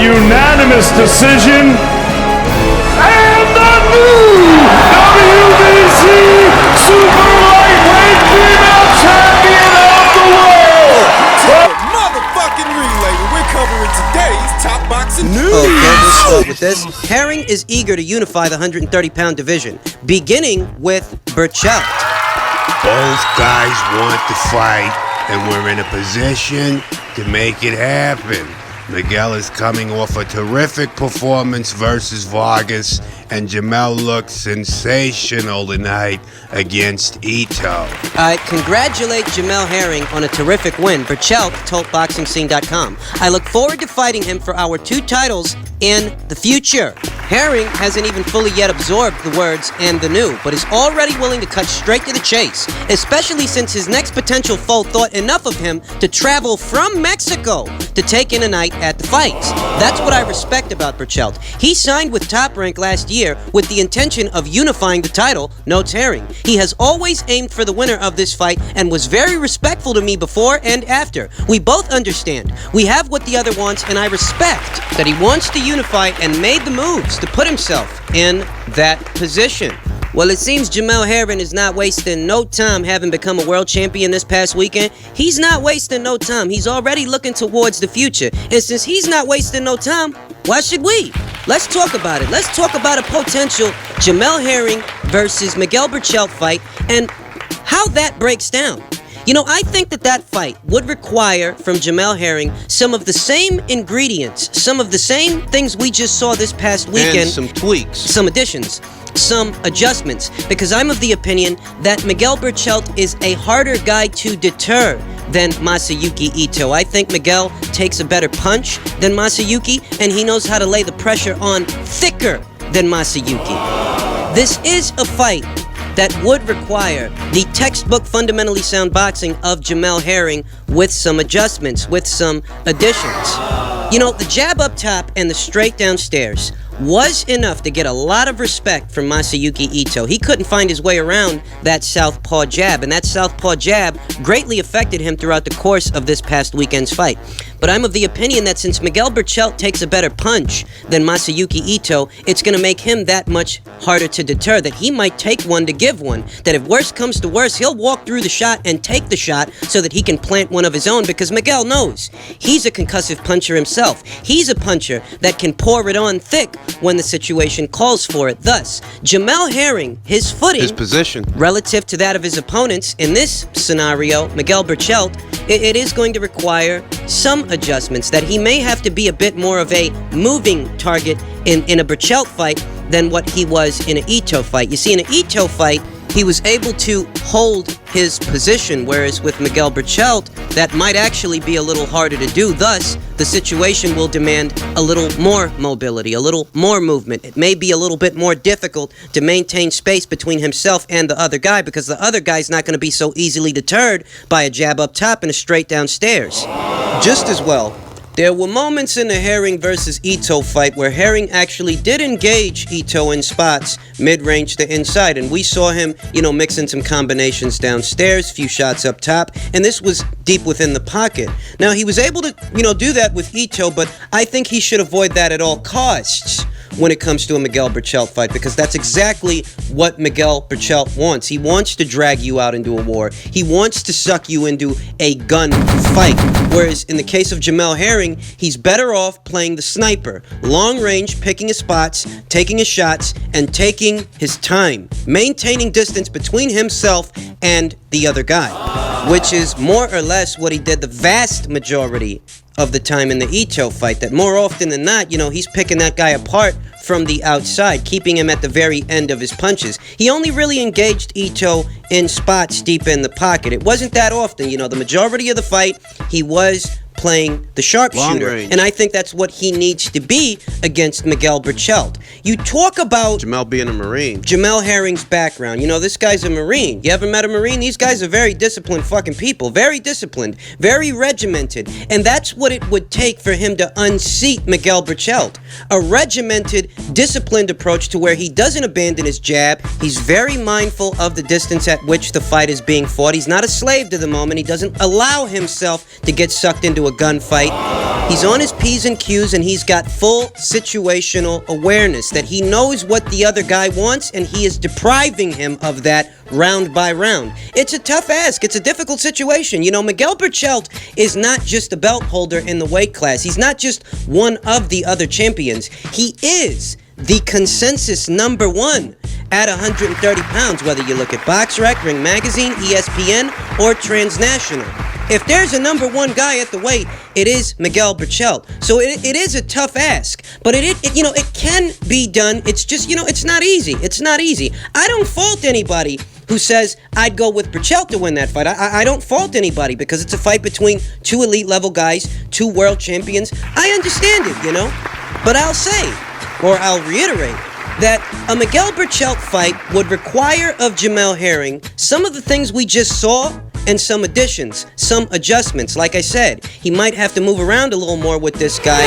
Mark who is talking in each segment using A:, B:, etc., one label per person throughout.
A: unanimous decision. And the new WBC Super Lightweight Female Champion of the World.
B: Motherfucking relay. We're covering today's top boxing news.
C: Okay, let's start with this. Herring is eager to unify the 130-pound division, beginning with Berchelt.
D: Both guys want to fight, and we're in a position to make it happen. Miguel is coming off a terrific performance versus Vargas, and Jamel looked sensational tonight against Ito.
C: I congratulate Jamel Herring on a terrific win. Berchelt told BoxingScene.com. I look forward to fighting him for our 2 titles in the future. Herring hasn't even fully yet absorbed the words "and the new," but is already willing to cut straight to the chase, especially since his next potential foe thought enough of him to travel from Mexico to take in a night at the fights. That's what I respect about Berchelt. He signed with Top Rank last year with the intention of unifying the title, notes Herring. He has always aimed for the winner of this fight and was very respectful to me before and after. We both understand. We have what the other wants, and I respect that he wants to unify and made the moves to put himself in that position. Well, it seems Jamel Herring is not wasting no time having become a world champion this past weekend. He's not wasting no time. He's already looking towards the future. And since he's not wasting no time, why should we? Let's talk about it. Let's talk about a potential Jamel Herring versus Miguel Berchelt fight and how that breaks down. You know, I think that fight would require from Jamel Herring some of the same ingredients, some of the same things we just saw this past weekend.
E: And some tweaks.
C: Some additions, some adjustments, because I'm of the opinion that Miguel Berchelt is a harder guy to deter than Masayuki Ito. I think Miguel takes a better punch than Masayuki, and he knows how to lay the pressure on thicker than Masayuki. This is a fight that would require the textbook fundamentally sound boxing of Jamel Herring with some adjustments, with some additions. You know, the jab up top and the straight downstairs was enough to get a lot of respect from Masayuki Ito. He couldn't find his way around that southpaw jab, and that southpaw jab greatly affected him throughout the course of this past weekend's fight. But I'm of the opinion that since Miguel Berchelt takes a better punch than Masayuki Ito, it's going to make him that much harder to deter, that he might take one to give one, that if worse comes to worse, he'll walk through the shot and take the shot so that he can plant one of his own, because Miguel knows he's a concussive puncher himself. He's a puncher that can pour it on thick when the situation calls for it. Thus, Jamel Herring, his footing,
E: his position,
C: relative to that of his opponents in this scenario, Miguel Berchelt, it is going to require some adjustments, that he may have to be a bit more of a moving target in a Berchelt fight than what he was in an Ito fight. You see, in an Ito fight, he was able to hold his position, whereas with Miguel Berchelt, that might actually be a little harder to do. Thus, the situation will demand a little more mobility, a little more movement. It may be a little bit more difficult to maintain space between himself and the other guy, because the other guy's not going to be so easily deterred by a jab up top and a straight downstairs. Just as well, there were moments in the Herring versus Ito fight where Herring actually did engage Ito in spots mid-range to inside, and we saw him, mixing some combinations downstairs, few shots up top, and this was deep within the pocket. Now, he was able to, do that with Ito, but I think he should avoid that at all costs when it comes to a Miguel Berchelt fight, because that's exactly what Miguel Berchelt wants. He wants to drag you out into a war. He wants to suck you into a gun fight. Whereas in the case of Jamel Herring, he's better off playing the sniper. Long range, picking his spots, taking his shots, and taking his time. Maintaining distance between himself and the other guy, which is more or less what he did the vast majority of the time in the Ito fight. That more often than not, he's picking that guy apart from the outside, keeping him at the very end of his punches. He only really engaged Ito in spots deep in the pocket. It wasn't that often. The majority of the fight, he was playing the sharpshooter. And I think that's what he needs to be against Miguel Berchelt. You talk about
E: Jamel being a Marine.
C: Jamel Herring's background. This guy's a Marine. You ever met a Marine? These guys are very disciplined fucking people. Very disciplined. Very regimented. And that's what it would take for him to unseat Miguel Berchelt. A regimented, disciplined approach to where he doesn't abandon his jab. He's very mindful of the distance at which the fight is being fought. He's not a slave to the moment. He doesn't allow himself to get sucked into a gunfight. He's on his P's and Q's, and he's got full situational awareness that he knows what the other guy wants, and he is depriving him of that round by round. It's a tough ask. It's a difficult situation. You know, Miguel Berchelt is not just a belt holder in the weight class. He's not just one of the other champions. He is the consensus number one at 130 pounds, whether you look at BoxRec, Ring Magazine, ESPN, or Transnational. If there's a number one guy at the weight, it is Miguel Berchelt. So it is a tough ask, but it can be done. It's just, it's not easy. It's not easy. I don't fault anybody who says I'd go with Berchelt to win that fight. I don't fault anybody because it's a fight between two elite level guys, two world champions. I understand it, But I'll say, or I'll reiterate, that a Miguel Berchelt fight would require of Jamel Herring some of the things we just saw and some additions, some adjustments. Like I said, he might have to move around a little more with this guy.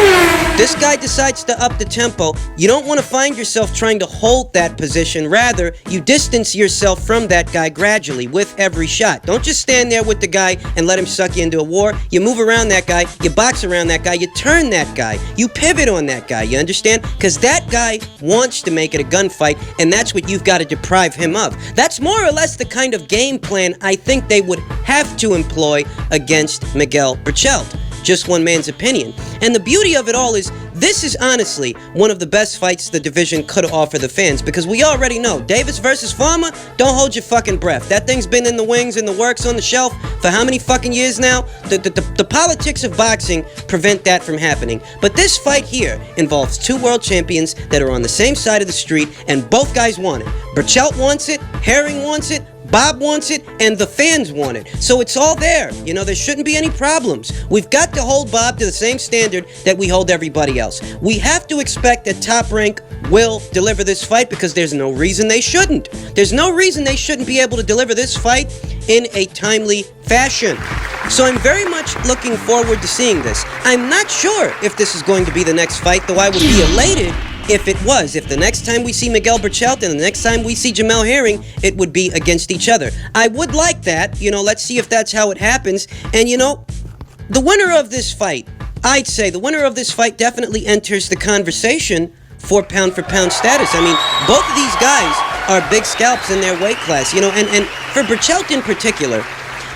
C: This guy decides to up the tempo. You don't want to find yourself trying to hold that position. Rather, you distance yourself from that guy gradually with every shot. Don't just stand there with the guy and let him suck you into a war. You move around that guy, you box around that guy, you turn that guy, you pivot on that guy, you understand? Because that guy wants to make it a gunfight, and that's what you've got to deprive him of. That's more or less the kind of game plan I think they would have to employ against Miguel Berchelt. Just one man's opinion. And the beauty of it all is, this is honestly one of the best fights the division could offer the fans, because we already know, Davis versus Farmer, don't hold your fucking breath. That thing's been in the wings, in the works, on the shelf for how many fucking years now? The politics of boxing prevent that from happening. But this fight here involves two world champions that are on the same side of the street, and both guys want it. Berchelt wants it, Herring wants it, Bob wants it, and the fans want it. So it's all there. There shouldn't be any problems. We've got to hold Bob to the same standard that we hold everybody else. We have to expect that Top Rank will deliver this fight, because there's no reason they shouldn't. There's no reason they shouldn't be able to deliver this fight in a timely fashion. So I'm very much looking forward to seeing this. I'm not sure if this is going to be the next fight, though I would be elated if it was. If the next time we see Miguel Berchelt and the next time we see Jamel Herring, it would be against each other. I would like that. Let's see if that's how it happens. And the winner of this fight, I'd say the winner of this fight definitely enters the conversation for pound status. I mean, both of these guys are big scalps in their weight class, and for Berchelt in particular,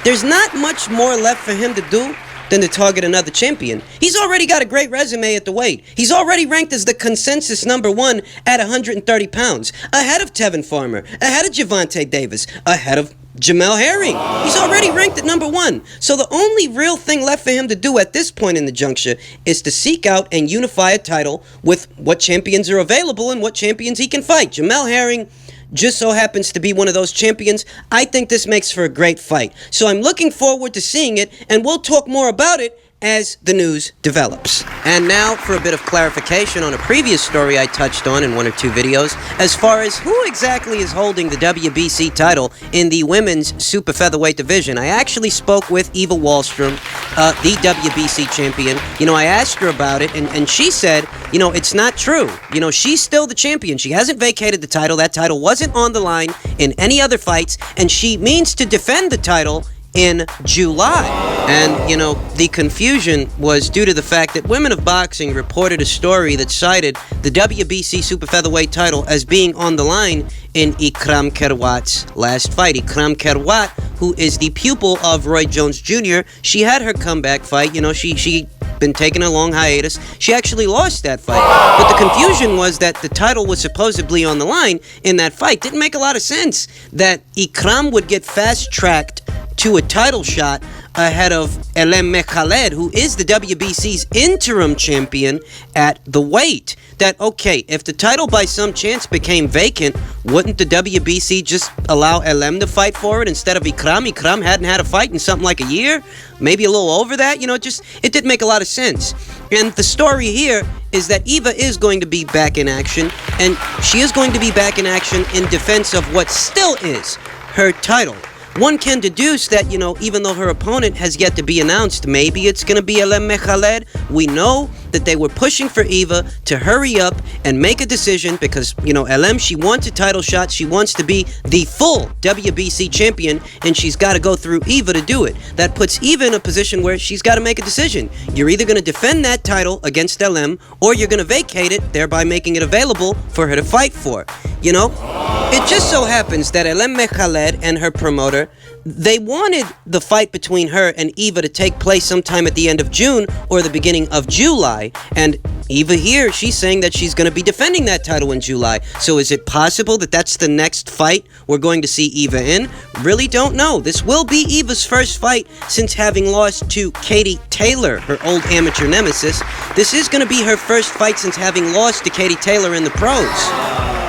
C: there's not much more left for him to do than to target another champion. He's already got a great resume at the weight. He's already ranked as the consensus number one at 130 pounds, ahead of Tevin Farmer, ahead of Gervonta Davis, ahead of Jamel Herring. He's already ranked at number one. So the only real thing left for him to do at this point in the juncture is to seek out and unify a title with what champions are available and what champions he can fight. Jamel Herring just so happens to be one of those champions. I think this makes for a great fight. So I'm looking forward to seeing it, and we'll talk more about it as the news develops. And now for a bit of clarification on a previous story I touched on in one or two videos, as far as who exactly is holding the WBC title in the women's super featherweight division. I actually spoke with Eva Wallstrom, the WBC champion. I asked her about it, and she said, it's not true. She's still the champion. She hasn't vacated the title. That title wasn't on the line in any other fights, and she means to defend the title in July. And, the confusion was due to the fact that Women of Boxing reported a story that cited the WBC super featherweight title as being on the line in Ikram Kerwat's last fight. Ikram Kerwat, who is the pupil of Roy Jones Jr., she had her comeback fight. She been taking a long hiatus. She actually lost that fight. But the confusion was that the title was supposedly on the line in that fight. Didn't make a lot of sense that Ikram would get fast-tracked to a title shot ahead of Elem Mekhaled, who is the WBC's interim champion at the weight. That, okay, if the title by some chance became vacant, wouldn't the WBC just allow Elem to fight for it instead of Ikram? Ikram hadn't had a fight in something like a year, maybe a little over that. It didn't make a lot of sense. And the story here is that Eva is going to be back in action, and she is going to be back in action in defense of what still is her title. One can deduce that, even though her opponent has yet to be announced, maybe it's going to be Elem Mekhaled. We know that they were pushing for Eva to hurry up and make a decision because, LM, she wants a title shot. She wants to be the full WBC champion, and she's got to go through Eva to do it. That puts Eva in a position where she's got to make a decision. You're either going to defend that title against LM, or you're going to vacate it, thereby making it available for her to fight for. It just so happens that LM Mekhaled and her promoter, they wanted the fight between her and Eva to take place sometime at the end of June or the beginning of July. And Eva here, she's saying that she's going to be defending that title in July. So is it possible that that's the next fight we're going to see Eva in? Really don't know. This will be Eva's first fight since having lost to Katie Taylor, her old amateur nemesis. This is going to be her first fight since having lost to Katie Taylor in the pros.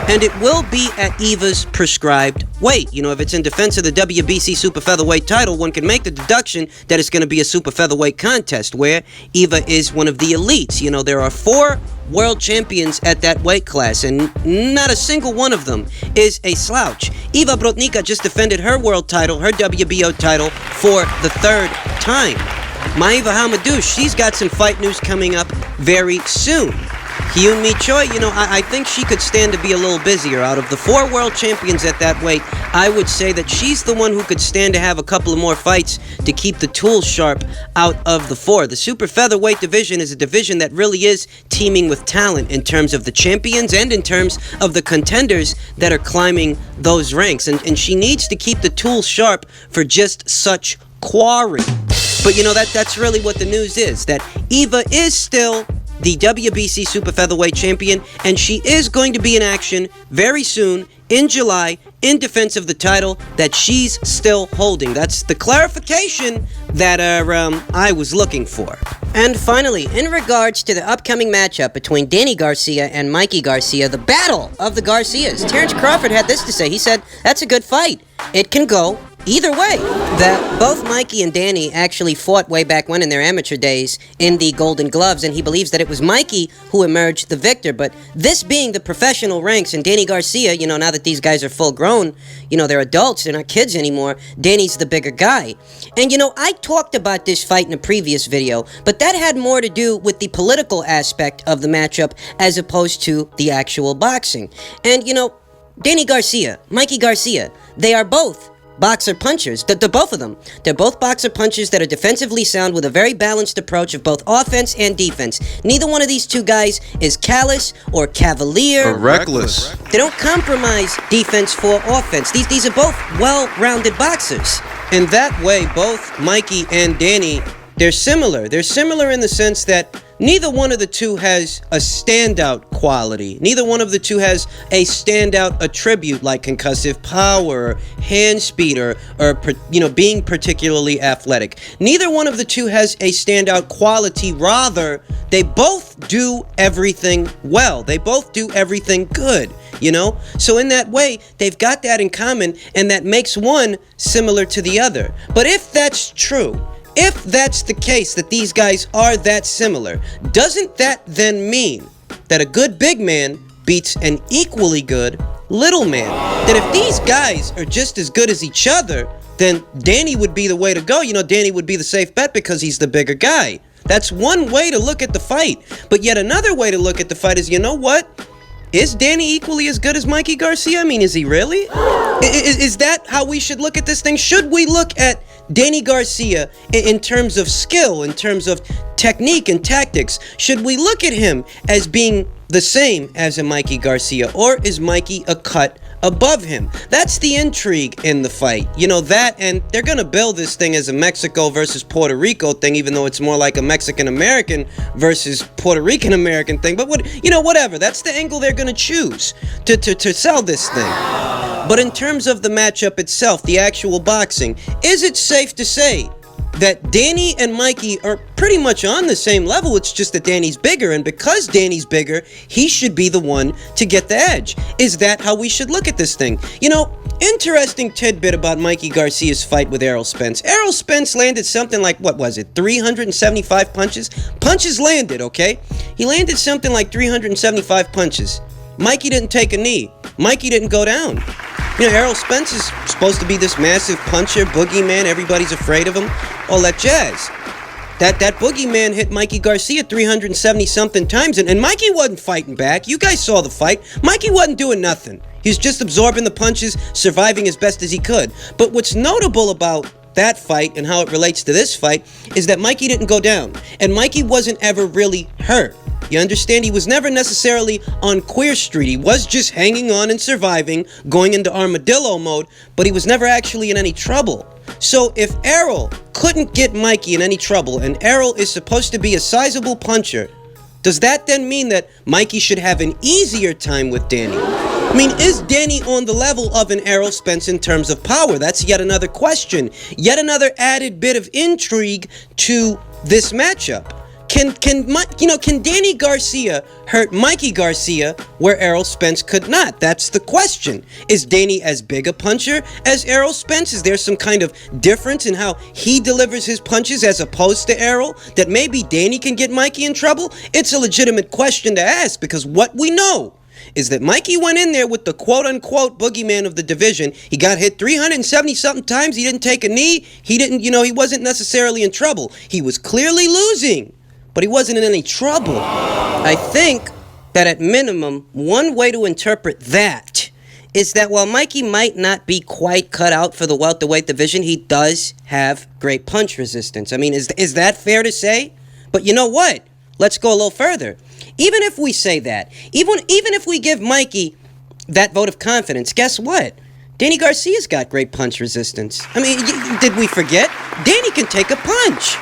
C: And it will be at Eva's prescribed weight. If it's in defense of the WBC Super Featherweight title, one can make the deduction that it's going to be a Super Featherweight contest where Eva is one of the elites. There are 4 world champions at that weight class, and not a single one of them is a slouch. Eva Brodnicka just defended her world title, her WBO title, for the 3rd time. Maeva Hamadouche, she's got some fight news coming up very soon. Hyun Mi Choi, I think she could stand to be a little busier. Out of the 4 world champions at that weight, I would say that she's the one who could stand to have a couple of more fights to keep the tools sharp out of the 4. The super featherweight division is a division that really is teeming with talent in terms of the champions and in terms of the contenders that are climbing those ranks. And she needs to keep the tools sharp for just such quarry. But that's really what the news is, that Eva is still the WBC Super Featherweight champion, and she is going to be in action very soon in July in defense of the title that she's still holding. That's the clarification that I was looking for. And finally, in regards to the upcoming matchup between Danny Garcia and Mikey Garcia, the battle of the Garcias, Terrence Crawford had this to say. He said, "That's a good fight. It can go either way." That both Mikey and Danny actually fought way back when in their amateur days in the Golden Gloves, and he believes that it was Mikey who emerged the victor. But this being the professional ranks, and Danny Garcia, now that these guys are full grown, they're adults, they're not kids anymore, Danny's the bigger guy. And I talked about this fight in a previous video, but that had more to do with the political aspect of the matchup as opposed to the actual boxing. And Danny Garcia, Mikey Garcia, they are both boxer punchers. They're both of them. They're both boxer punchers that are defensively sound with a very balanced approach of both offense and defense. Neither one of these two guys is callous or cavalier
E: or reckless.
C: They don't compromise defense for offense. These are both well-rounded boxers. And that way, both Mikey and Danny, they're similar. They're similar in the sense that neither one of the two has a standout quality. Neither one of the two has a standout attribute like concussive power, or hand speed, or being particularly athletic. Neither one of the two has a standout quality. Rather, they both do everything well. They both do everything good, So in that way, they've got that in common, and that makes one similar to the other. But if that's true, if that's the case, that these guys are that similar, doesn't that then mean that a good big man beats an equally good little man? That if these guys are just as good as each other, then Danny would be the way to go. Danny would be the safe bet because he's the bigger guy. That's one way to look at the fight. But yet another way to look at the fight is, what? Is Danny equally as good as Mikey Garcia? I mean, is he really? Is that how we should look at this thing? Should we look at Danny Garcia in terms of skill, in terms of technique and tactics? Should we look at him as being the same as a Mikey Garcia, or is Mikey a cut above him? That's the intrigue in the fight. That, and they're gonna build this thing as a Mexico versus Puerto Rico thing, even though it's more like a Mexican-American versus Puerto Rican-American thing. But whatever. That's the angle they're gonna choose to sell this thing. But in terms of the matchup itself, the actual boxing, is it safe to say that Danny and Mikey are pretty much on the same level? It's just that Danny's bigger, and because Danny's bigger, he should be the one to get the edge. Is that how we should look at this thing? Interesting tidbit about Mikey Garcia's fight with Errol Spence. Errol Spence landed something like, 375 punches? Punches landed, okay? He landed something like 375 punches. Mikey didn't take a knee. Mikey didn't go down. Errol Spence is supposed to be this massive puncher, boogeyman, everybody's afraid of him, all that jazz. That boogeyman hit Mikey Garcia 370-something times, and Mikey wasn't fighting back. You guys saw the fight. Mikey wasn't doing nothing. He was just absorbing the punches, surviving as best as he could. But what's notable about that fight and how it relates to this fight is that Mikey didn't go down, and Mikey wasn't ever really hurt. You understand? He was never necessarily on Queer Street. He was just hanging on and surviving, going into armadillo mode, but he was never actually in any trouble. So if Errol couldn't get Mikey in any trouble, and Errol is supposed to be a sizable puncher, does that then mean that Mikey should have an easier time with Danny? I mean, is Danny on the level of an Errol Spence in terms of power? That's yet another question. Yet another added bit of intrigue to this matchup. Can Danny Garcia hurt Mikey Garcia where Errol Spence could not? That's the question. Is Danny as big a puncher as Errol Spence? Is there some kind of difference in how he delivers his punches as opposed to Errol, that maybe Danny can get Mikey in trouble? It's a legitimate question to ask, because what we know is that Mikey went in there with the quote-unquote boogeyman of the division. He got hit 370-something times. He didn't take a knee. He wasn't necessarily in trouble. He was clearly losing, but he wasn't in any trouble. I think that at minimum, one way to interpret that is that while Mikey might not be quite cut out for the welterweight division, he does have great punch resistance. I mean, is that fair to say? But you know what? Let's go a little further. Even if we say that, even if we give Mikey that vote of confidence, guess what? Danny Garcia's got great punch resistance. I mean, did we forget? Danny can take a punch.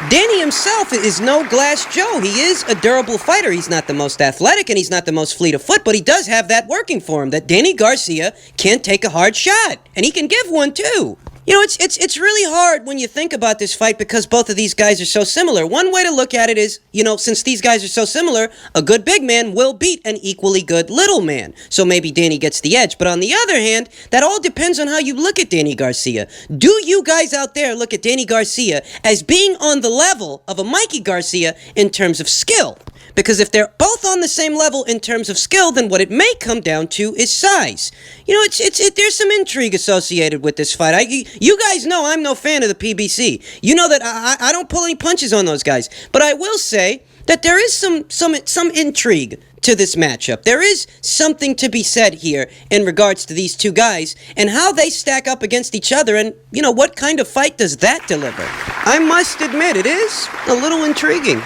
C: Danny himself is no Glass Joe. He is a durable fighter. He's not the most athletic and he's not the most fleet of foot, but he does have that working for him, that Danny Garcia can take a hard shot, and he can give one too. You know, it's really hard when you think about this fight, because both of these guys are so similar. One way to look at it is, since these guys are so similar, a good big man will beat an equally good little man. So maybe Danny gets the edge. But on the other hand, that all depends on how you look at Danny Garcia. Do you guys out there look at Danny Garcia as being on the level of a Mikey Garcia in terms of skill? Because if they're both on the same level in terms of skill, then what it may come down to is size. There's some intrigue associated with this fight. You guys know I'm no fan of the PBC. You know that I don't pull any punches on those guys. But I will say that there is some intrigue to this matchup. There is something to be said here in regards to these two guys and how they stack up against each other, and what kind of fight does that deliver? I must admit, it is a little intriguing.